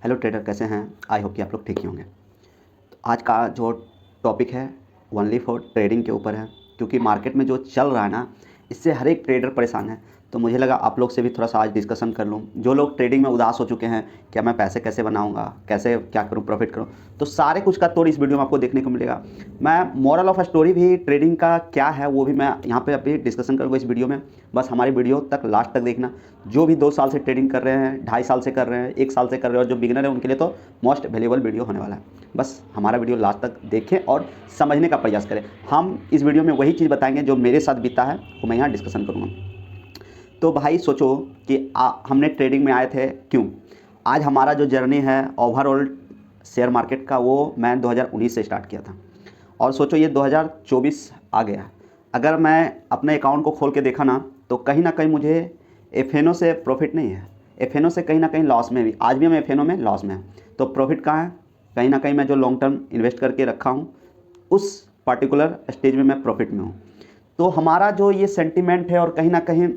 Hello trader, कैसे हैं? I hope कि आप लोग ठीक ही होंगे। तो आज का जो टॉपिक है ओनली फॉर ट्रेडिंग के ऊपर है, क्योंकि मार्केट में जो चल रहा है ना, इससे हर एक ट्रेडर परेशान है। तो मुझे लगा आप लोग से भी थोड़ा सा आज डिस्कशन कर लूँ। जो लोग ट्रेडिंग में उदास हो चुके हैं, क्या मैं पैसे कैसे बनाऊंगा, कैसे क्या करूँ, प्रॉफिट करूँ, तो सारे कुछ का तोड़ इस वीडियो में आपको देखने को मिलेगा। मैं मोरल ऑफ स्टोरी भी ट्रेडिंग का क्या है वो भी मैं यहाँ पे अभी डिस्कशन करूँगा इस वीडियो में। बस हमारी वीडियो तक लास्ट तक देखना। जो भी 2 साल से ट्रेडिंग कर रहे हैं, 2.5 साल से कर रहे हैं, 1 साल से कर रहे हैं, और जो बिगिनर है उनके लिए तो मोस्ट वैल्यूएबल वीडियो होने वाला है। बस हमारा वीडियो लास्ट तक देखें और समझने का प्रयास करें। हम इस वीडियो में वही चीज़ बताएंगे जो मेरे साथ बीता है, वो मैं यहाँ डिस्कशन करूँगा। तो भाई सोचो कि हमने ट्रेडिंग में आए थे क्यों। आज हमारा जो जर्नी है ओवरऑल शेयर मार्केट का, वो मैं 2019 से स्टार्ट किया था, और सोचो ये 2024 आ गया। अगर मैं अपने अकाउंट को खोल के देखा ना, तो कहीं ना कहीं मुझे एफएनओ से प्रॉफिट नहीं है, एफएनओ से कहीं ना कहीं लॉस में भी। आज भी मैं एफएनओ में लॉस में है, तो प्रॉफिट कहाँ है? कहीं ना कहीं मैं जो लॉन्ग टर्म इन्वेस्ट करके रखा हूँ उस पर्टिकुलर स्टेज में मैं प्रॉफिट में हूँ। तो हमारा जो ये सेंटिमेंट है, और कहीं ना कहीं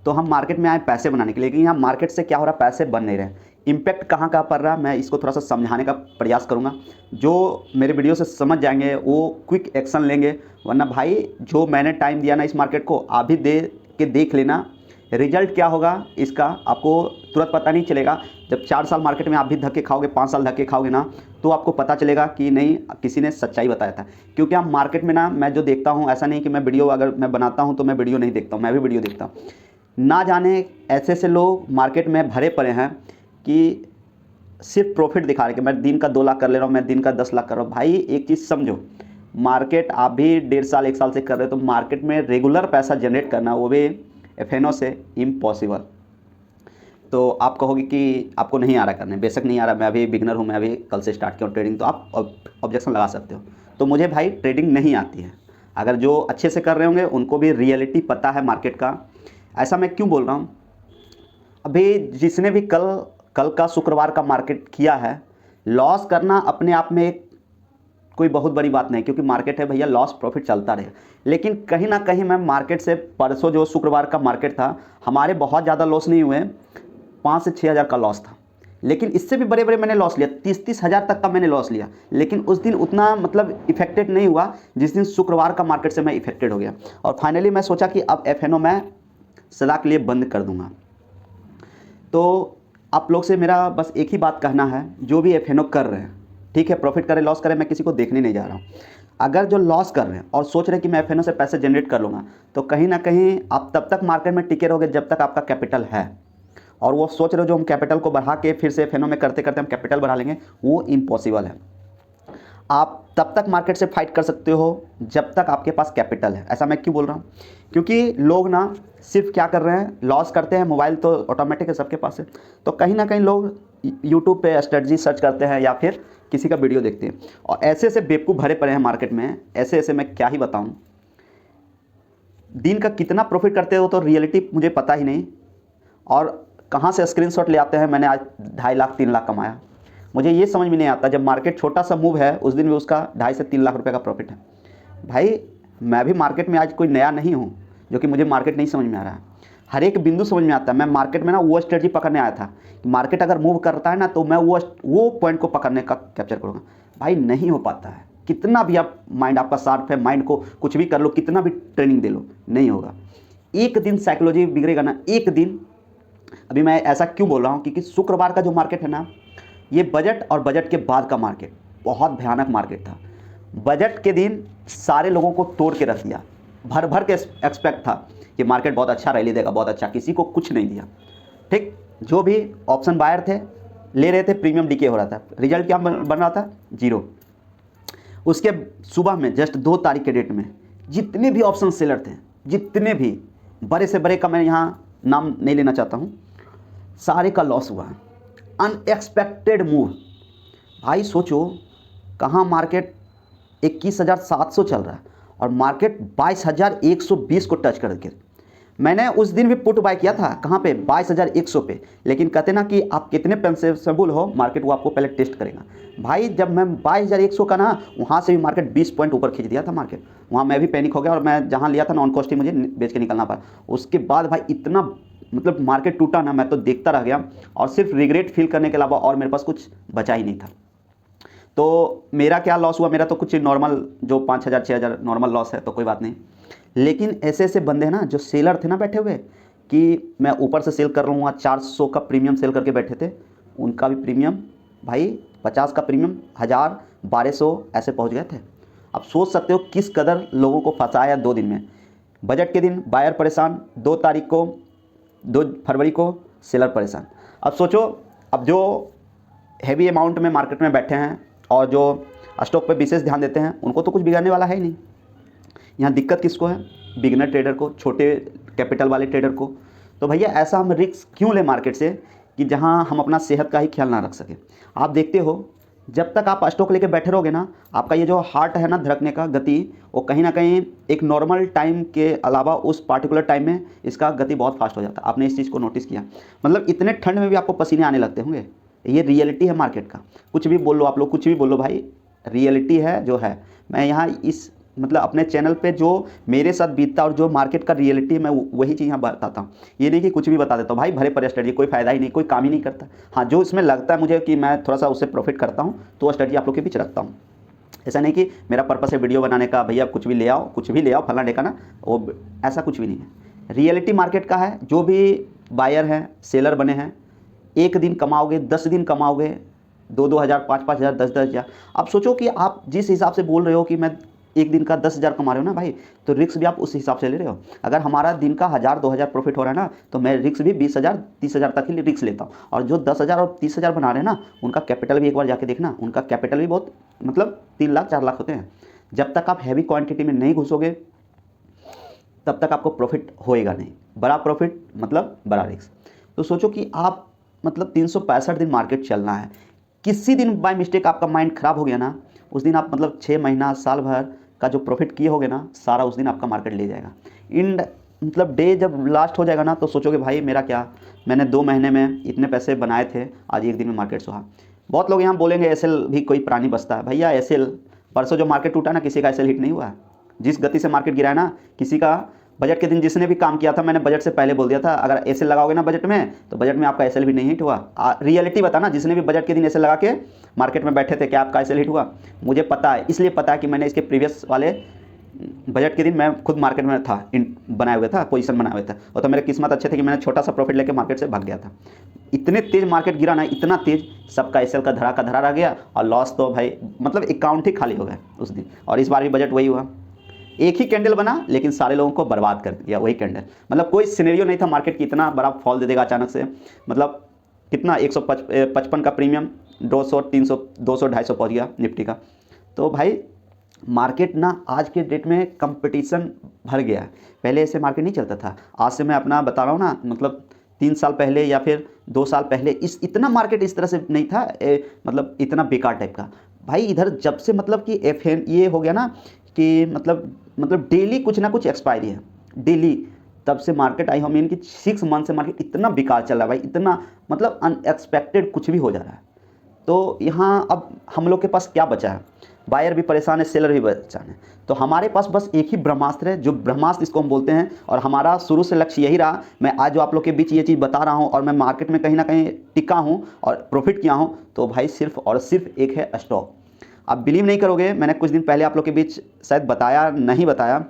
तो हम मार्केट में आए पैसे बनाने के लिए, लेकिन यहाँ मार्केट से क्या हो रहा है, पैसे बन नहीं रहे। इम्पैक्ट कहाँ कहाँ पड़ रहा है, मैं इसको थोड़ा सा समझाने का प्रयास करूँगा। जो मेरे वीडियो से समझ जाएंगे वो क्विक एक्शन लेंगे, वरना भाई जो मैंने टाइम दिया ना इस मार्केट को, आप भी दे के देख लेना। रिजल्ट क्या होगा इसका आपको तुरंत पता नहीं चलेगा। जब 4 साल मार्केट में आप भी धक्के खाओगे, 5 साल धक्के खाओगे ना, तो आपको पता चलेगा कि नहीं, किसी ने सच्चाई बताया था। क्योंकि हम मार्केट में ना, मैं जो देखता हूँ, ऐसा नहीं कि मैं वीडियो अगर मैं बनाता हूँ तो मैं वीडियो नहीं देखता हूँ, मैं भी वीडियो देखता हूँ। ना जाने ऐसे ऐसे लोग मार्केट में भरे पड़े हैं कि सिर्फ प्रॉफिट दिखा रहे कि मैं दिन का 2 लाख कर ले रहा हूँ, मैं दिन का 10 लाख कर रहा हूँ। भाई एक चीज़ समझो, मार्केट आप भी 1.5 साल 1 साल से कर रहे हो, तो मार्केट में रेगुलर पैसा जनरेट करना, वो भी एफएनओ से, इम्पॉसिबल। तो आप कहोगे कि आपको नहीं आ रहा करने, बेशक नहीं आ रहा, मैं अभी बिगनर हूँ, मैं अभी कल से स्टार्ट किया हूँ ट्रेडिंग, तो आप ऑब्जेक्शन लगा सकते हो। तो मुझे भाई ट्रेडिंग नहीं आती है। अगर जो अच्छे से कर रहे होंगे उनको भी रियलिटी पता है मार्केट का। ऐसा मैं क्यों बोल रहा हूँ? अभी जिसने भी कल का शुक्रवार का मार्केट किया है, लॉस करना अपने आप में एक कोई बहुत बड़ी बात नहीं, क्योंकि मार्केट है भैया, लॉस प्रॉफिट चलता रहे। लेकिन कहीं ना कहीं मैं मार्केट से, परसों जो शुक्रवार का मार्केट था, हमारे बहुत ज़्यादा लॉस नहीं हुए, 5 से 6 हज़ार का लॉस था। लेकिन इससे भी बड़े बड़े मैंने लॉस लिया, 30 हज़ार तक का मैंने लॉस लिया। लेकिन उस दिन उतना मतलब इफेक्टेड नहीं हुआ जिस दिन शुक्रवार का मार्केट से मैं इफेक्टेड हो गया। और फाइनली मैं सोचा कि अब एफएनओ मैं सदा के लिए बंद कर दूंगा। तो आप लोग से मेरा बस एक ही बात कहना है, जो भी एफएनओ कर रहे हैं, ठीक है, प्रॉफिट करें लॉस करें, मैं किसी को देखने नहीं जा रहा हूँ। अगर जो लॉस कर रहे हैं और सोच रहे हैं कि मैं एफएनओ से पैसे जनरेट कर लूँगा, तो कहीं ना कहीं आप तब तक मार्केट में टिके रहोगे जब तक आपका कैपिटल है। और वो सोच रहे हो जो हम कैपिटल को बढ़ा के फिर से एफएनओ में करते करते हम कैपिटल बढ़ा लेंगे, वो इम्पॉसिबल है। आप तब तक मार्केट से फाइट कर सकते हो जब तक आपके पास कैपिटल है। ऐसा मैं क्यों बोल रहा हूँ? क्योंकि लोग ना सिर्फ क्या कर रहे हैं, लॉस करते हैं। मोबाइल तो ऑटोमेटिक है, सबके पास है, तो कहीं ना कहीं लोग यूट्यूब पे स्ट्रेटजी सर्च करते हैं या फिर किसी का वीडियो देखते हैं, और ऐसे ऐसे बेवकूफ़ भरे पड़े हैं मार्केट में, ऐसे ऐसे मैं क्या ही बताऊँ। दिन का कितना प्रॉफिट करते हो तो रियलिटी मुझे पता ही नहीं, और कहाँ से स्क्रीनशॉट ले आते हैं। मैंने आज 2.5 लाख 3 लाख कमाया, मुझे ये समझ में नहीं आता। जब मार्केट छोटा सा मूव है, उस दिन भी उसका 2.5 से 3 लाख रुपए का प्रॉफिट है। भाई मैं भी मार्केट में आज कोई नया नहीं हूँ जो कि मुझे मार्केट नहीं समझ में आ रहा है। हर एक बिंदु समझ में आता है। मैं मार्केट में ना वो स्ट्रेटजी पकड़ने आया था कि मार्केट अगर मूव करता है ना, तो मैं वो पॉइंट को पकड़ने का कैप्चर करूँगा। भाई नहीं हो पाता है, कितना भी आप माइंड आपका शार्प है, माइंड को कुछ भी कर लो, कितना भी ट्रेनिंग दे लो, नहीं होगा। एक दिन साइकोलॉजी बिगड़ेगा ना, एक दिन। अभी मैं ऐसा क्यों बोल रहा हूँ? क्योंकि शुक्रवार का जो मार्केट है ना, ये बजट और बजट के बाद का मार्केट बहुत भयानक मार्केट था। बजट के दिन सारे लोगों को तोड़ के रख दिया, भर भर के एक्सपेक्ट था कि मार्केट बहुत अच्छा रैली देगा, बहुत अच्छा, किसी को कुछ नहीं दिया। ठीक, जो भी ऑप्शन बायर थे ले रहे थे, प्रीमियम डीके हो रहा था। रिजल्ट क्या बन रहा था? 0। उसके सुबह में जस्ट 2 तारीख के डेट में जितने भी ऑप्शन सेलर थे, जितने भी बड़े से बड़े का मैं यहाँ नाम नहीं लेना चाहता हूँ, सारे का लॉस हुआ। Unexpected move. भाई सोचो, कहाँ मार्केट 21,700 चल रहा है और मार्केट 22,120 को टच कर गया। मैंने उस दिन भी पुट बाय किया था, कहाँ पे? 22,100 पे। लेकिन कहते ना कि आप कितने पेंसेबल हो, मार्केट वो आपको पहले टेस्ट करेगा। भाई जब मैं 22,100 का ना, वहाँ से भी मार्केट 20 पॉइंट ऊपर खींच दिया था मार्केट। वहाँ मैं भी पैनिक हो गया, और मैं जहाँ लिया था ना ऑन कॉस्ट ही मुझे बेच के निकलना पड़ा। उसके बाद भाई इतना मतलब मार्केट टूटा ना, मैं तो देखता रह गया और सिर्फ रिग्रेट फील करने के अलावा और मेरे पास कुछ बचा ही नहीं था। तो मेरा क्या लॉस हुआ, मेरा तो कुछ नॉर्मल जो 5,000 6,000 नॉर्मल लॉस है, तो कोई बात नहीं। लेकिन ऐसे ऐसे बंदे हैं ना जो सेलर थे ना बैठे हुए कि मैं ऊपर से सेल कर लूँगा, 400 का प्रीमियम सेल करके बैठे थे, उनका भी प्रीमियम भाई 50 का प्रीमियम 1000 1200 ऐसे पहुँच गए थे। आप सोच सकते हो किस कदर लोगों को फंसाया 2 दिन में। बजट के दिन बायर परेशान, 2 तारीख को 2 फरवरी को सेलर परेशान। अब सोचो, अब जो हैवी अमाउंट में मार्केट में बैठे हैं और जो स्टॉक पे विशेष ध्यान देते हैं, उनको तो कुछ बिगड़ने वाला है ही नहीं। यहाँ दिक्कत किसको है? बिगिनर ट्रेडर को, छोटे कैपिटल वाले ट्रेडर को। तो भैया ऐसा हम रिस्क क्यों लें मार्केट से कि जहाँ हम अपना सेहत का ही ख्याल ना रख सकें। आप देखते हो जब तक आप स्टॉक लेके बैठे रहोगे ना, आपका ये जो हार्ट है ना धड़कने का गति, वो कहीं ना कहीं एक नॉर्मल टाइम के अलावा उस पार्टिकुलर टाइम में इसका गति बहुत फास्ट हो जाता है। आपने इस चीज़ को नोटिस किया? मतलब इतने ठंड में भी आपको पसीने आने लगते होंगे। ये रियलिटी है मार्केट का। कुछ भी बोल लो आप लोग, कुछ भी बोलो भाई, रियलिटी है जो है। मैं यहाँ इस मतलब अपने चैनल पे जो मेरे साथ बीतता और जो मार्केट का रियलिटी है, मैं वही चीज़ यहाँ बताता हूँ। ये नहीं कि कुछ भी बता देता हूँ भाई, भरे पड़े स्ट्रेटजी, कोई फ़ायदा ही नहीं, कोई काम ही नहीं करता। हाँ, जो इसमें लगता है मुझे कि मैं थोड़ा सा उससे प्रॉफिट करता हूँ, तो वो स्ट्रेटजी आप लोग के बीच रखता हूँ। ऐसा नहीं कि मेरा पर्पस है वीडियो बनाने का, भैया कुछ भी ले आओ, कुछ भी ले आओ फला का ना, वो ऐसा कुछ भी नहीं है। रियलिटी मार्केट का है। जो भी बायर हैं, सेलर बने हैं, 1 दिन कमाओगे, 10 दिन कमाओगे, 2-2 हज़ार, 5-5 हज़ार, 10-10 हज़ार। अब सोचो कि आप जिस हिसाब से बोल रहे हो कि मैं 1 दिन का 10,000 कमा रहे हो ना भाई, तो रिस्क भी आप उस हिसाब से ले रहे हो। अगर हमारा दिन का 1,000-2,000 प्रॉफिट हो रहा है ना, तो मैं रिस्क भी 20,000 30,000 तक ही रिस्क लेता हूँ। और जो 10,000 और 30,000 बना रहे हैं ना, उनका कैपिटल भी एक बार जाके देखना, उनका कैपिटल भी बहुत मतलब 3 लाख 4 लाख होते हैं। जब तक आप हैवी क्वान्टिटी में नहीं घुसोगे, तब तक आपको प्रॉफिट होएगा नहीं। बड़ा प्रॉफिट मतलब बड़ा रिस्क। तो सोचो कि आप मतलब 365 दिन मार्केट चलना है। किसी दिन बाय मिस्टेक आपका माइंड ख़राब हो गया ना, उस दिन आप मतलब 6 महीना साल भर का जो प्रॉफिट किए होगे ना, सारा उस दिन आपका मार्केट ले जाएगा। इन मतलब डे जब लास्ट हो जाएगा ना, तो सोचोगे भाई मेरा क्या, मैंने 2 महीने में इतने पैसे बनाए थे, आज 1 दिन में मार्केट सुहा। बहुत लोग यहाँ बोलेंगे एसएल भी कोई प्राणी बचता है। भैया एसएल परसों जो मार्केट टूटा ना, किसी का एसएल हिट नहीं हुआ है। जिस गति से मार्केट गिरा है ना, किसी का बजट के दिन जिसने भी काम किया था, मैंने बजट से पहले बोल दिया था, अगर एसएल लगाओगे ना बजट में, तो बजट में आपका एसएल भी नहीं हिट हुआ। रियलिटी बताना, जिसने भी बजट के दिन एसएल लगा के मार्केट में बैठे थे, क्या आपका एसएल हिट हुआ? मुझे पता है, इसलिए पता है कि मैंने इसके प्रीवियस वाले बजट के दिन मैं खुद मार्केट में था, बनाए हुए था, पोजीशन बनाए हुए थे, और तो मेरे किस्मत अच्छे थे कि मैंने छोटा सा प्रॉफिट लेके मार्केट से भाग गया था। इतने तेज मार्केट गिरा ना, इतना तेज, सबका एसएल का धरा रह गया, और लॉस तो भाई मतलब अकाउंट ही खाली हो गया उस दिन। और इस बार भी बजट वही हुआ, एक ही कैंडल बना, लेकिन सारे लोगों को बर्बाद कर दिया वही कैंडल। मतलब कोई सिनेरियो नहीं था मार्केट की इतना बड़ा फॉल दे देगा अचानक से। मतलब कितना 155 का प्रीमियम 200 300 200 250 पहुँच गया निफ्टी का। तो भाई मार्केट ना आज के डेट में कंपटीशन भर गया है। पहले ऐसे मार्केट नहीं चलता था। आज से मैं अपना बता रहा हूँ ना, मतलब 3 साल पहले या फिर 2 साल पहले इतना मार्केट इस तरह से नहीं था, मतलब इतना बेकार टाइप का। भाई इधर जब से मतलब कि एफएन ये हो गया ना कि मतलब डेली कुछ ना कुछ एक्सपायरी है डेली, तब से मार्केट आई मीन कि 6 मंथ से मार्केट इतना बेकार चल रहा है भाई, इतना मतलब अनएक्सपेक्टेड कुछ भी हो जा रहा है। तो यहाँ अब हम लोग के पास क्या बचा है? बायर भी परेशान है, सेलर भी परेशान है। तो हमारे पास बस एक ही ब्रह्मास्त्र है, जो ब्रह्मास्त्र इसको हम बोलते हैं, और हमारा शुरू से लक्ष्य यही रहा। मैं आज जो आप लोग के बीच ये चीज़ बता रहा हूँ और मैं मार्केट में कहीं ना कहीं टिका हूँ और प्रॉफिट किया हूँ, तो भाई सिर्फ और सिर्फ एक है स्टॉक। आप बिलीव नहीं करोगे, मैंने कुछ दिन पहले आप लोग के बीच शायद बताया नहीं बताया,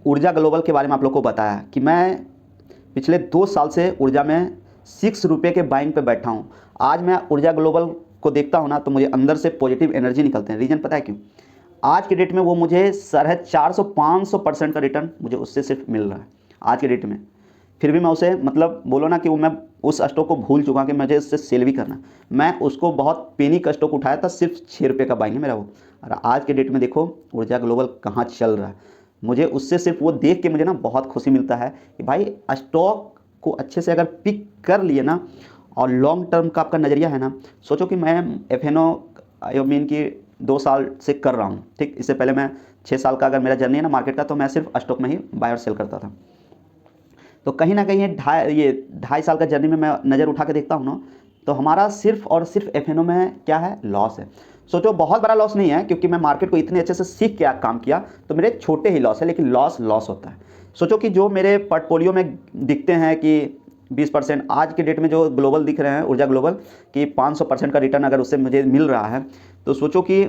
ऊर्जा ग्लोबल के बारे में आप लोग को बताया कि मैं पिछले 2 साल से ऊर्जा में 6 रुपये के बाइंग पे बैठा हूँ। आज मैं ऊर्जा ग्लोबल को देखता हूँ ना, तो मुझे अंदर से पॉजिटिव एनर्जी निकलते हैं। रीज़न पता है क्यों? आज के डेट में वो मुझे 450-500% का रिटर्न मुझे उससे सिर्फ मिल रहा है आज के डेट में। फिर भी मैं उसे मतलब बोलो ना कि वो मैं उस स्टॉक को भूल चुका कि मुझे उससे सेल भी करना। मैं उसको बहुत पेनी का स्टॉक उठाया था, सिर्फ 6 रुपये का बाइंग है मेरा वो। और आज के डेट में देखो ऊर्जा ग्लोबल कहाँ चल रहा है। मुझे उससे सिर्फ वो देख के मुझे ना बहुत खुशी मिलता है कि भाई स्टॉक को अच्छे से अगर पिक कर लिए ना, और लॉन्ग टर्म का आपका नज़रिया है ना। सोचो कि मैं एफएनओ आई मीन कि 2 साल से कर रहा हूँ, ठीक। इससे पहले मैं 6 साल का अगर मेरा जर्नी है ना मार्केट का, तो मैं सिर्फ स्टॉक में ही बाय और सेल करता था। तो कहीं ना कहीं ये 2.5 साल का जर्नी में मैं नज़र उठा के देखता हूँ ना, तो हमारा सिर्फ और सिर्फ एफएनओ में क्या है, लॉस है। सोचो बहुत बड़ा लॉस नहीं है, क्योंकि मैं मार्केट को इतने अच्छे से सीख के काम किया, तो मेरे छोटे ही लॉस है, लेकिन लॉस होता है। सोचो कि जो मेरे पोर्टफोलियो में दिखते हैं कि 20% आज के डेट में जो ग्लोबल दिख रहे हैं, ऊर्जा ग्लोबल, कि 500% का रिटर्न अगर उससे मुझे मिल रहा है, तो सोचो कि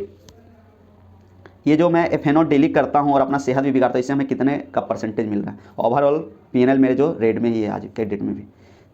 ये जो मैं एफ डेली करता हूँ और अपना सेहत भी बिगाड़ता हूँ, इससे हमें कितने का परसेंटेज मिल रहा है। ओवरऑल पीएनएल मेरे जो रेड में ही है आज के डेट में भी।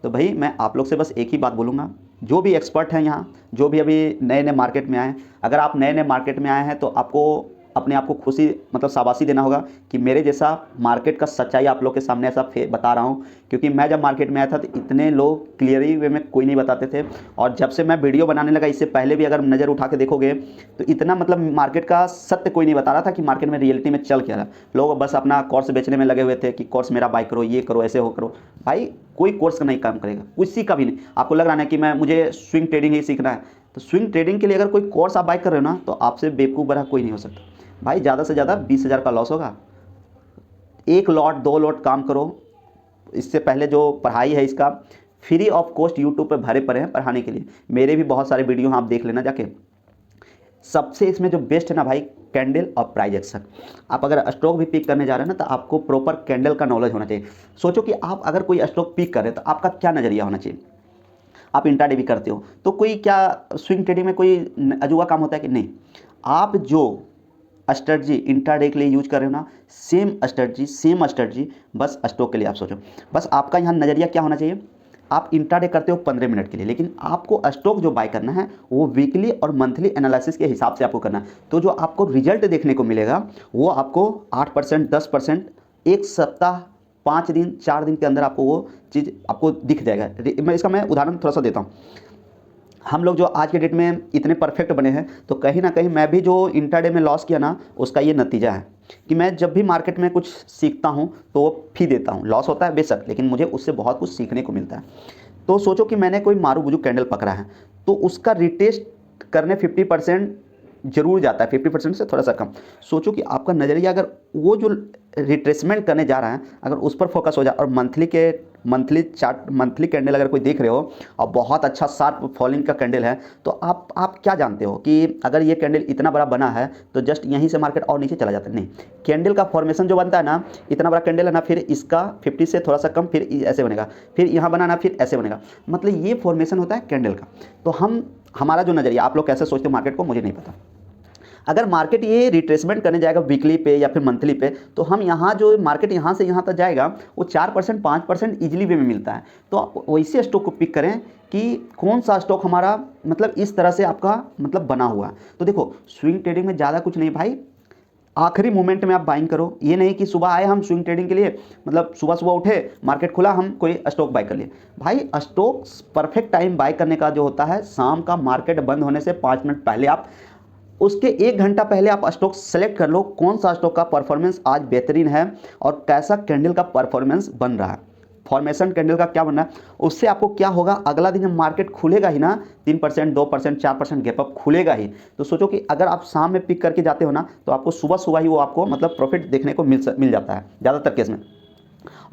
तो भाई मैं आप लोग से बस एक ही बात बोलूँगा, जो भी एक्सपर्ट हैं यहाँ, जो भी अभी नए नए मार्केट में आए हैं, अगर आप नए नए मार्केट में आए हैं तो आपको अपने आप को खुशी मतलब शाबाशी देना होगा कि मेरे जैसा मार्केट का सच्चाई आप लोग के सामने ऐसा बता रहा हूँ। क्योंकि मैं जब मार्केट में आया था तो इतने लोग क्लियरली वे में कोई नहीं बताते थे, और जब से मैं वीडियो बनाने लगा, इससे पहले भी अगर नज़र उठा के देखोगे तो इतना मतलब मार्केट का सत्य कोई नहीं बता रहा था कि मार्केट में रियलिटी में चल क्या रहा है। लोग बस अपना कोर्स बेचने में लगे हुए थे कि कोर्स मेरा बाय करो, ये करो, ऐसे हो करो। भाई कोई कोर्स का नहीं काम करेगा, किसी का भी नहीं। आपको लग रहा है कि मुझे स्विंग ट्रेडिंग ही सीखना है, तो स्विंग ट्रेडिंग के लिए अगर कोई कोर्स आप बाय कर रहे हो ना, तो आपसे बेवकूफ़ बड़ा कोई नहीं हो सकता। भाई ज़्यादा से ज़्यादा 20,000 का लॉस होगा। 1 लॉट 2 लॉट काम करो। इससे पहले जो पढ़ाई है इसका फ्री ऑफ कॉस्ट यूट्यूब पे भरे पड़े हैं पढ़ाने के लिए। मेरे भी बहुत सारे वीडियो आप देख लेना जाके। सबसे इसमें जो बेस्ट है ना भाई, कैंडल और प्राइस एक्शन। आप अगर स्टॉक भी पिक करने जा रहे हैं ना, तो आपको प्रॉपर कैंडल का नॉलेज होना चाहिए। सोचो कि आप अगर कोई स्टॉक पिक कर रहे हैं तो आपका क्या नज़रिया होना चाहिए। आप इंट्राडे भी करते हो तो कोई क्या स्विंग ट्रेडिंग में कोई अजूबा काम होता है कि नहीं। आप जो स्ट्रेटजी इंट्राडे के लिए यूज कर रहे हो ना, सेम स्ट्रेटजी बस स्टॉक के लिए आप सोचो। बस आपका यहाँ नज़रिया क्या होना चाहिए, आप इंट्राडे करते हो 15 मिनट के लिए, लेकिन आपको स्टॉक जो बाय करना है वो वीकली और मंथली एनालिसिस के हिसाब से आपको करना है। तो जो आपको रिजल्ट देखने को मिलेगा वो आपको 8% 10% एक सप्ताह 5 दिन 4 दिन के अंदर आपको वो चीज़ आपको दिख जाएगा। मैं उदाहरण थोड़ा सा देता हूँ। हम लोग जो आज के डेट में इतने परफेक्ट बने हैं, तो कहीं ना कहीं मैं भी जो इंट्राडे में लॉस किया ना, उसका ये नतीजा है कि मैं जब भी मार्केट में कुछ सीखता हूँ तो वो फी देता हूँ। लॉस होता है बेशक, लेकिन मुझे उससे बहुत कुछ सीखने को मिलता है। तो सोचो कि मैंने कोई मारू बुजू कैंडल पकड़ा है, तो उसका रिटेस्ट करने 50% जरूर जाता है, 50% से थोड़ा सा कम। सोचो कि आपका नज़रिया अगर वो जो रिट्रेसमेंट करने जा रहा है अगर उस पर फोकस हो जाए, और मंथली चार्ट मंथली कैंडल अगर कोई देख रहे हो और बहुत अच्छा शार्प फॉलिंग का कैंडल है, तो आप क्या जानते हो कि अगर ये कैंडल इतना बड़ा बना है तो जस्ट यहीं से मार्केट और नीचे चला जाता है। नहीं, कैंडल का फॉर्मेशन जो बनता है ना, इतना बड़ा कैंडल है ना, फिर इसका 50 से थोड़ा सा कम, फिर ऐसे बनेगा, फिर यहाँ बनाना, फिर ऐसे बनेगा। मतलब ये फॉर्मेशन होता है कैंडल का। तो हमारा जो नज़रिया, आप लोग कैसे सोचते हो मार्केट को मुझे नहीं पता। अगर मार्केट ये रिट्रेसमेंट करने जाएगा वीकली पे या फिर मंथली पे, तो हम यहाँ जो मार्केट यहाँ से यहाँ तक जाएगा वो 4% 5% ईजिली वे में मिलता है। तो आप वैसे स्टॉक को पिक करें कि कौन सा स्टॉक हमारा मतलब इस तरह से आपका मतलब बना हुआ है। तो देखो स्विंग ट्रेडिंग में ज़्यादा कुछ नहीं भाई, आखिरी मोमेंट में आप बाइंग करो। ये नहीं कि सुबह आए हम स्विंग ट्रेडिंग के लिए, मतलब सुबह उठे मार्केट खुला हम कोई स्टॉक बाय कर लिए। भाई स्टॉक परफेक्ट टाइम बाय करने का जो होता है शाम का मार्केट बंद होने से 5 मिनट पहले, आप उसके 1 घंटा पहले आप स्टॉक सेलेक्ट कर लो कौन सा स्टॉक का परफॉर्मेंस आज बेहतरीन है और कैसा कैंडल का परफॉर्मेंस बन रहा है, फॉर्मेशन कैंडल का क्या बनना है। उससे आपको क्या होगा, अगला दिन जब मार्केट खुलेगा ही ना, 3% 2% 4% गैप अप खुलेगा ही, तो सोचो कि अगर आप शाम में पिक करके जाते हो ना, तो आपको सुबह ही वो आपको मतलब प्रॉफिट देखने को मिल जाता है ज़्यादातर केस में।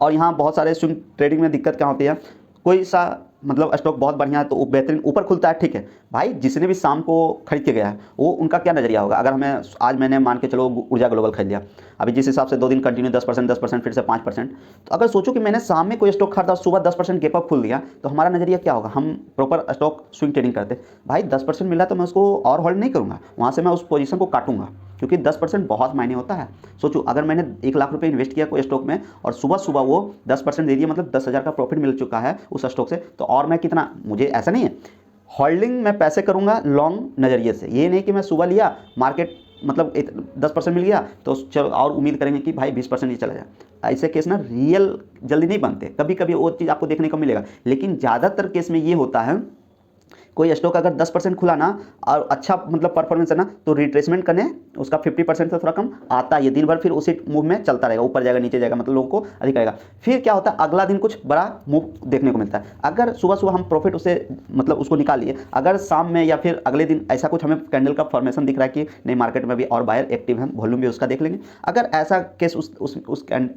और यहाँ बहुत सारे स्विंग ट्रेडिंग में दिक्कत क्या होती है, कोई सा मतलब स्टॉक बहुत बढ़िया है तो वो बेहतरीन ऊपर खुलता है, ठीक है भाई, जिसने भी शाम को खरीद के गया है वो उनका क्या नज़रिया होगा। अगर आज मैंने मान के चलो ऊर्जा ग्लोबल खरीद लिया, अभी जिस हिसाब से 2 दिन कंटिन्यू 10% फिर से 5%, तो अगर सोचो कि मैंने शाम में कोई स्टॉक खरीदा और सुबह 10% गैप अप खुल दिया, तो हमारा नज़रिया क्या होगा। हम प्रॉपर स्टॉक स्विंग ट्रेडिंग करते, भाई 10% मिला तो मैं उसको और होल्ड नहीं करूँगा, वहाँ से मैं उस पोजीशन को काटूंगा, क्योंकि 10% बहुत मायने होता है। सोचो अगर मैंने 1 लाख रुपए इन्वेस्ट किया कोई स्टॉक में और सुबह वो 10% दे दिया, मतलब 10,000 का प्रॉफिट मिल चुका है उस स्टॉक से, तो और मैं कितना, मुझे ऐसा नहीं है। होल्डिंग में पैसे करूंगा लॉन्ग नज़रिए से, ये नहीं कि मैं सुबह लिया मार्केट मतलब 10% मिल गया तो चलो और उम्मीद करेंगे कि भाई 20% ही चला जाए। ऐसे केस ना रियल जल्दी नहीं बनते, कभी कभी वो चीज़ आपको देखने को मिलेगा, लेकिन ज़्यादातर केस में ये होता है कोई स्टॉक अगर 10% खुला ना और अच्छा मतलब परफॉर्मेंस है ना, तो रिट्रेसमेंट करने उसका 50% से थोड़ा कम आता है। ये दिन भर फिर उसी मूव में चलता रहेगा, ऊपर जाएगा नीचे जाएगा, मतलब लोगों को अधिक आएगा। फिर क्या होता है, अगला दिन कुछ बड़ा मूव देखने को मिलता है। अगर सुबह हम प्रॉफिट उसे मतलब उसको निकालिए, अगर शाम में या फिर अगले दिन ऐसा कुछ हमें कैंडल का फॉर्मेशन दिख रहा है कि नहीं मार्केट में भी और बायर एक्टिव है, वॉल्यूम भी उसका देख लेंगे। अगर ऐसा केस उस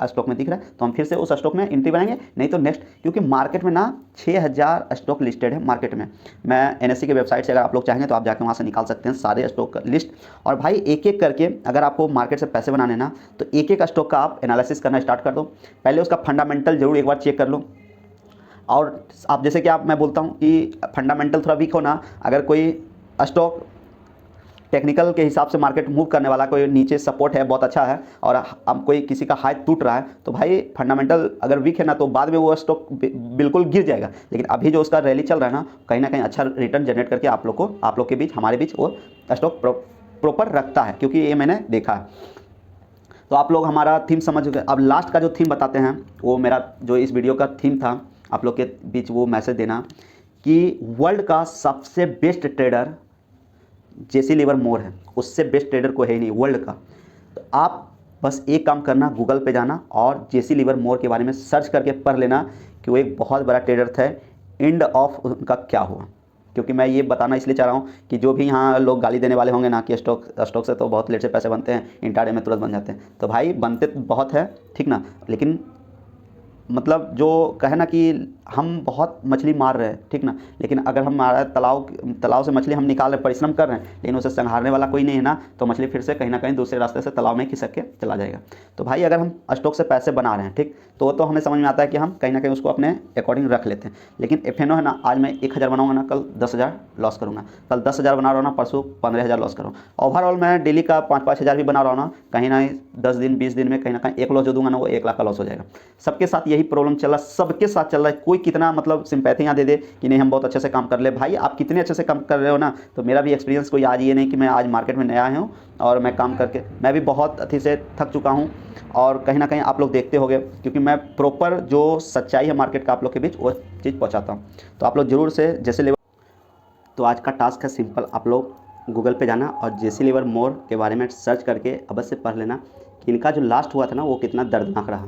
स्टॉक में दिख रहा है तो हम फिर से उस स्टॉक में एंट्री बनाएंगे, नहीं तो नेक्स्ट, क्योंकि मार्केट में ना 6,000 स्टॉक लिस्टेड है मार्केट में। मैं मैं NSE के वेबसाइट से अगर आप लोग चाहेंगे तो आप जाके वहाँ से निकाल सकते हैं सारे स्टॉक का लिस्ट। और भाई एक एक करके अगर आपको मार्केट से पैसे बनाने ना तो एक एक स्टॉक का आप एनालिसिस करना स्टार्ट कर दो। पहले उसका फंडामेंटल जरूर एक बार चेक कर लो। और आप जैसे कि मैं बोलता हूँ कि फंडामेंटल थोड़ा वीक हो ना, अगर कोई स्टॉक टेक्निकल के हिसाब से मार्केट मूव करने वाला, कोई नीचे सपोर्ट है बहुत अच्छा है और अब कोई किसी का हाई टूट रहा है, तो भाई फंडामेंटल अगर वीक है ना तो बाद में वो स्टॉक बिल्कुल गिर जाएगा। लेकिन अभी जो उसका रैली चल रहा है ना कहीं अच्छा रिटर्न जनरेट करके आप लोग के बीच, हमारे बीच वो स्टॉक प्रॉपर रखता है, क्योंकि ये मैंने देखा है। तो आप लोग हमारा थीम समझ गए। अब लास्ट का जो थीम बताते हैं, वो मेरा जो इस वीडियो का थीम था आप लोग के बीच, वो मैसेज देना कि वर्ल्ड का सबसे बेस्ट ट्रेडर जेसी लिवरमोर है, उससे बेस्ट ट्रेडर कोई है ही नहीं वर्ल्ड का। तो आप बस एक काम करना, गूगल पे जाना और जेसी लिवरमोर के बारे में सर्च करके पढ़ लेना कि वो एक बहुत बड़ा ट्रेडर थे। एंड ऑफ उनका क्या हुआ, क्योंकि मैं ये बताना इसलिए चाह रहा हूँ कि जो भी यहाँ लोग गाली देने वाले होंगे ना कि स्टॉक से तो बहुत लेट से पैसे बनते हैं, इंट्राडे में तुरंत बन जाते हैं, तो भाई बनते बहुत है ठीक ना, लेकिन मतलब जो कहे ना कि हम बहुत मछली मार रहे हैं ठीक ना, लेकिन अगर हम हमारा तालाब से मछली हम निकाल रहे, परिश्रम कर रहे हैं, लेकिन उसे संहारने वाला कोई नहीं है ना, तो मछली फिर से कहीं ना कहीं दूसरे रास्ते से तालाब में खिसक के चला जाएगा। तो भाई अगर हम स्टॉक से पैसे बना रहे हैं ठीक, तो हमें समझ में आता है कि हम कहीं ना कहीं उसको अपने अकॉर्डिंग रख लेते हैं। लेकिन एफएनओ है ना, आज मैं 1000 बनाऊंगा ना, कल 10,000 लॉस करूँगा, कल 10,000 बना रहा हूँ ना, परसों 15,000 लॉस करूँ। ओवरऑल मैं डेली का 5-5 हज़ार भी बना रहा हूँ ना, कहीं ना 10 दिन 20 दिन में कहीं ना कहीं एक लॉस जो दूंगा ना, वो 1 लाख का लॉस हो जाएगा। सबके साथ यही प्रॉब्लम चल रहा है, सबके साथ चल रहा है। कोई कितना मतलब सिंपैथियाँ दे दे कि नहीं हम बहुत अच्छे से काम कर ले, भाई आप कितने अच्छे से काम कर रहे हो ना, तो मेरा भी एक्सपीरियंस कोई आज ये नहीं कि मैं आज मार्केट में नया हूँ और मैं काम करके मैं भी बहुत अच्छे से थक चुका हूँ। और कहीं ना कहीं आप लोग देखते होंगे, क्योंकि मैं प्रॉपर जो सच्चाई है मार्केट का आप लोग के बीच वो चीज़ पहुँचाता हूँ। तो आप लोग ज़रूर से जेसी लिवर, तो आज का टास्क है सिंपल, आप लोग गूगल पे जाना और जेसी लिवरमोर के बारे में सर्च करके अवश्य पढ़ लेना कि इनका जो लास्ट हुआ था ना वो कितना दर्दनाक रहा।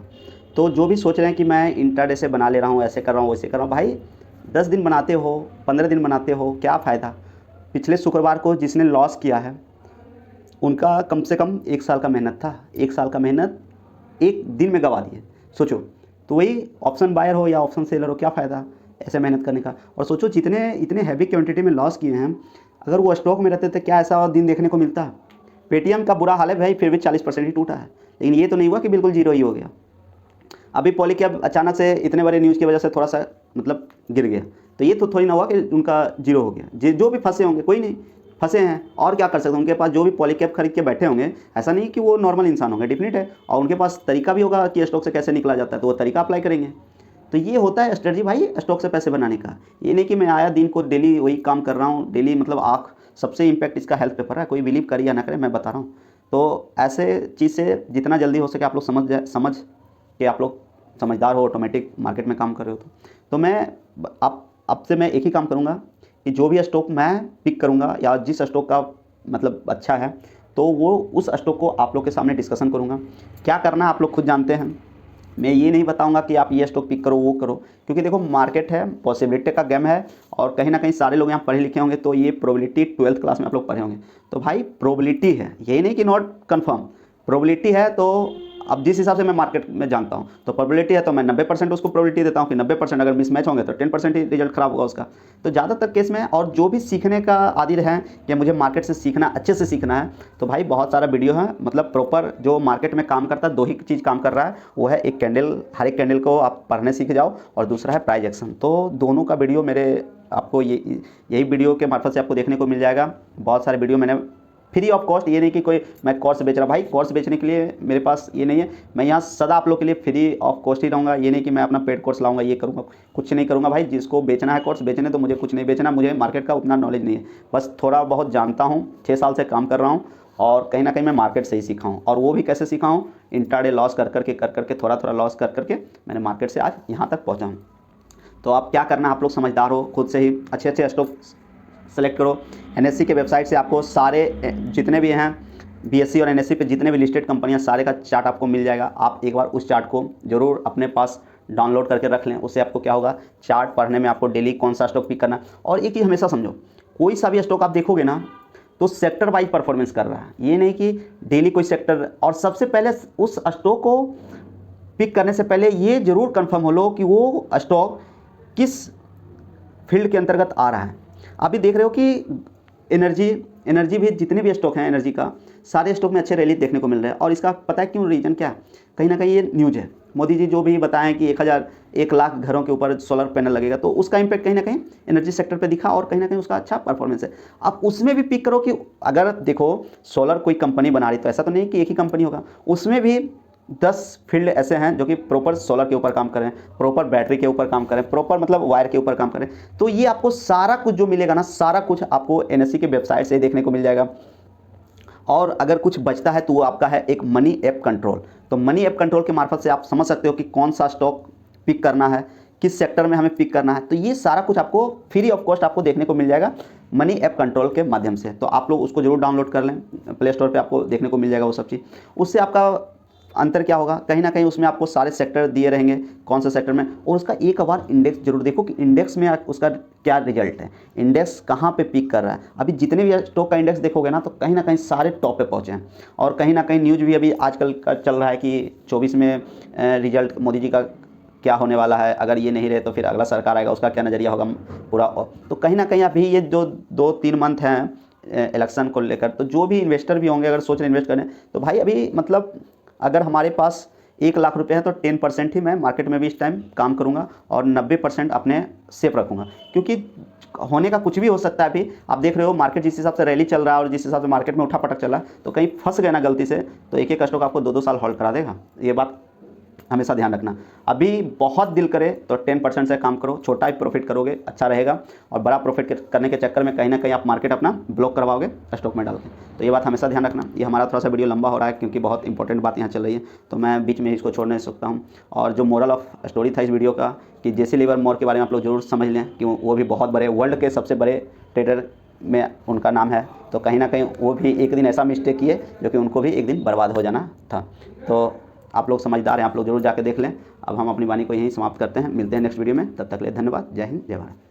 तो जो भी सोच रहे हैं कि मैं इंट्राडे से बना ले रहा हूँ, ऐसे कर रहा हूँ वैसे कर रहा हूँ, भाई 10 दिन बनाते हो 15 दिन बनाते हो क्या फ़ायदा। पिछले शुक्रवार को जिसने लॉस किया है उनका कम से कम 1 साल का मेहनत था, 1 साल का मेहनत एक दिन में गवा दिए। सोचो, तो वही ऑप्शन बायर हो या ऑप्शन सेलर हो, क्या फ़ायदा ऐसे मेहनत करने का। और सोचो जितने इतने हैवी क्वांटिटी में लॉस किए हैं, अगर वो स्टॉक में रहते थे क्या ऐसा दिन देखने को मिलता है। पेटीएम का बुरा हाल है भाई, फिर भी 40% ही टूटा है, लेकिन ये तो नहीं हुआ कि बिल्कुल जीरो ही हो गया। अभी पॉलीकैब अचानक से इतने बड़े न्यूज़ की वजह से थोड़ा सा मतलब गिर गया, तो ये तो थोड़ी ना हुआ कि उनका जीरो हो गया। जो भी फंसे होंगे, कोई नहीं फंसे हैं और क्या कर सकते हैं, उनके पास जो भी पॉलीकैब खरीद के बैठे होंगे, ऐसा नहीं कि वो नॉर्मल इंसान होंगे, डिफिनेट है, और उनके पास तरीका भी होगा कि स्टॉक से कैसे निकला जाता है, तो वो तरीका अप्लाई करेंगे। तो ये होता है स्ट्रेटजी भाई स्टॉक से पैसे बनाने का। ये नहीं कि मैं आया दिन को डेली वही काम कर रहा हूँ, डेली मतलब आँख सबसे इम्पैक्ट इसका हेल्थ पे पड़ रहा है, कोई बिलीव करे या ना करे मैं बता रहा हूँ। तो ऐसे चीज़ से जितना जल्दी हो सके आप लोग समझ के आप लोग समझदार हो, ऑटोमेटिक मार्केट में काम कर रहे हो। तो मैं अब से मैं एक ही काम करूँगा कि जो भी स्टॉक मैं पिक करूँगा या जिस स्टॉक का मतलब अच्छा है, तो वो उस स्टॉक को आप लोग के सामने डिस्कशन करूँगा। क्या करना है आप लोग खुद जानते हैं, मैं ये नहीं बताऊंगा कि आप ये स्टॉक पिक करो वो करो, क्योंकि देखो मार्केट है, पॉसिबिलिटी का गेम है, और कहीं ना कहीं सारे लोग यहाँ पढ़े लिखे होंगे, तो ये प्रोबेबिलिटी 12th क्लास में आप लोग पढ़े होंगे। तो भाई प्रोबेबिलिटी है, यही नहीं कि नॉट कन्फर्म, प्रोबेबिलिटी है। तो अब जिस हिसाब से मैं मार्केट में जानता हूँ, तो प्रोबेबिलिटी है तो मैं 90% उसको प्रोबेबिलिटी देता हूँ कि 90% अगर मिसमैच होंगे तो 10% ही रिजल्ट खराब होगा उसका। तो ज़्यादातर केस में, और जो भी सीखने का आदि रहे कि मुझे मार्केट से सीखना, अच्छे से सीखना है, तो भाई बहुत सारा वीडियो है, मतलब प्रॉपर जो मार्केट में काम करता है, 2 ही चीज़ काम कर रहा है, वो है एक कैंडल, हर एक कैंडल को आप पढ़ने सीख जाओ, और दूसरा है प्राइस एक्शन। तो दोनों का वीडियो मेरे आपको यही वीडियो के मार्फत से आपको देखने को मिल जाएगा। बहुत सारे वीडियो मैंने फ्री ऑफ कॉस्ट, ये नहीं कि कोई मैं कोर्स बेच रहा, भाई कोर्स बेचने के लिए मेरे पास ये नहीं है, मैं यहाँ सदा आप लोग के लिए फ्री ऑफ कॉस्ट ही रहूँगा। ये नहीं कि मैं अपना पेड कोर्स लाऊंगा, ये करूँगा, कुछ नहीं करूँगा भाई। जिसको बेचना है कोर्स बेचने, तो मुझे कुछ नहीं बेचना, मुझे मार्केट का उतना नॉलेज नहीं है, बस थोड़ा बहुत जानता हूँ, 6 साल से काम कर रहा हूँ, और कहीं ना कहीं मैं मार्केट से ही सीखा हूँ। और वो भी कैसे सीखा हूँ, इंट्राडे लॉस कर करके थोड़ा लॉस कर करके मैंने मार्केट से आज यहाँ तक पहुँचा हूँ। तो आप क्या करना, आप लोग समझदार हो, खुद से ही अच्छे स्टॉक सेलेक्ट करो। NSE के वेबसाइट से आपको सारे जितने भी हैं BSE और NSE पे जितने भी लिस्टेड कंपनियां, सारे का चार्ट आपको मिल जाएगा। आप एक बार उस चार्ट को ज़रूर अपने पास डाउनलोड करके रख लें, उससे आपको क्या होगा, चार्ट पढ़ने में आपको डेली कौन सा स्टॉक पिक करना। और एक चीज़ हमेशा समझो, कोई सा भी स्टॉक आप देखोगे ना तो सेक्टर वाइज परफॉर्मेंस कर रहा है, ये नहीं कि डेली कोई सेक्टर। और सबसे पहले उस स्टॉक को पिक करने से पहले ये ज़रूर कन्फर्म हो लो कि वो स्टॉक किस फील्ड के अंतर्गत आ रहा है। आप भी देख रहे हो कि एनर्जी भी जितने भी स्टॉक हैं एनर्जी का, सारे स्टॉक में अच्छे रैली देखने को मिल रहे हैं। और इसका पता है क्यों, रीज़न क्या है? कहीं ना कहीं ये न्यूज़ है। मोदी जी जो भी बताएं कि 1 लाख घरों के ऊपर सोलर पैनल लगेगा, तो उसका इम्पैक्ट कहीं ना कहीं एनर्जी सेक्टर पे दिखा और कहीं ना कहीं उसका अच्छा परफॉर्मेंस है। आप उसमें भी पिक करो कि अगर देखो सोलर कोई कंपनी बना रही, तो ऐसा तो नहीं कि एक ही कंपनी होगा, उसमें भी 10 फील्ड ऐसे हैं जो कि प्रॉपर सोलर के ऊपर काम करें, प्रॉपर बैटरी के ऊपर काम करें, प्रॉपर मतलब वायर के ऊपर काम करें। तो ये आपको सारा कुछ जो मिलेगा ना, सारा कुछ आपको एनएससी के वेबसाइट से देखने को मिल जाएगा। और अगर कुछ बचता है तो वो आपका है एक मनी ऐप कंट्रोल। तो मनी ऐप कंट्रोल के मार्फत से आप समझ सकते हो कि कौन सा स्टॉक पिक करना है, किस सेक्टर में हमें पिक करना है। तो ये सारा कुछ आपको फ्री ऑफ कॉस्ट आपको देखने को मिल जाएगा मनी ऐप कंट्रोल के माध्यम से। तो आप लोग उसको जरूर डाउनलोड कर लें, प्ले स्टोर पे आपको देखने को मिल जाएगा वो सब चीज़। उससे आपका अंतर क्या होगा, कहीं ना कहीं उसमें आपको सारे सेक्टर दिए रहेंगे, कौन सा सेक्टर में, और उसका एक बार इंडेक्स जरूर देखो कि इंडेक्स में उसका क्या रिजल्ट है, इंडेक्स कहाँ पे पिक कर रहा है। अभी जितने भी स्टॉक का इंडेक्स देखोगे ना, तो कहीं ना कहीं सारे टॉप पे पहुँचे हैं। और कहीं ना कहीं न्यूज़ भी अभी आजकल का चल रहा है कि 24 में रिजल्ट मोदी जी का क्या होने वाला है, अगर ये नहीं रहे तो फिर अगला सरकार आएगा, उसका क्या नज़रिया होगा पूरा। तो कहीं ना कहीं अभी ये जो 2-3 मंथ हैं इलेक्शन को लेकर, तो जो भी इन्वेस्टर भी होंगे अगर सोच रहे इन्वेस्ट करें, तो भाई अभी मतलब अगर हमारे पास 1 लाख रुपए हैं तो 10% ही मैं मार्केट में भी इस टाइम काम करूंगा और 90% अपने सेफ रखूंगा, क्योंकि होने का कुछ भी हो सकता है। अभी आप देख रहे हो मार्केट जिस हिसाब से रैली चल रहा है और जिस हिसाब से मार्केट में उठा पटक चला है, तो कहीं फंस गए ना गलती से, तो एक स्टॉक आपको 2-2 साल होल्ड करा देगा। ये बात हमेशा ध्यान रखना। अभी बहुत दिल करे तो 10% से काम करो, छोटा ही प्रॉफिट करोगे अच्छा रहेगा, और बड़ा प्रॉफिट करने के चक्कर में कहीं ना कहीं आप मार्केट अपना ब्लॉक करवाओगे स्टॉक में डाल के। तो ये बात हमेशा ध्यान रखना। ये हमारा थोड़ा सा वीडियो लंबा हो रहा है क्योंकि बहुत इंपॉर्टेंट बात यहाँ चल रही है, तो मैं बीच में इसको छोड़ नहीं सकता हूँ। और जो मोरल ऑफ स्टोरी था इस वीडियो का, कि जेसी लिवरमोर के बारे में आप लोग जरूर समझ लें कि वो भी बहुत बड़े, वर्ल्ड के सबसे बड़े ट्रेडर में उनका नाम है। तो कहीं ना कहीं वो भी एक दिन ऐसा मिस्टेक किए जो कि उनको भी एक दिन बर्बाद हो जाना था। तो आप लोग समझदार हैं, आप लोग जरूर जाके देख लें। अब हम अपनी वाणी को यहीं समाप्त करते हैं, मिलते हैं नेक्स्ट वीडियो में, तब तक के लिए धन्यवाद। जय हिंद, जय भारत।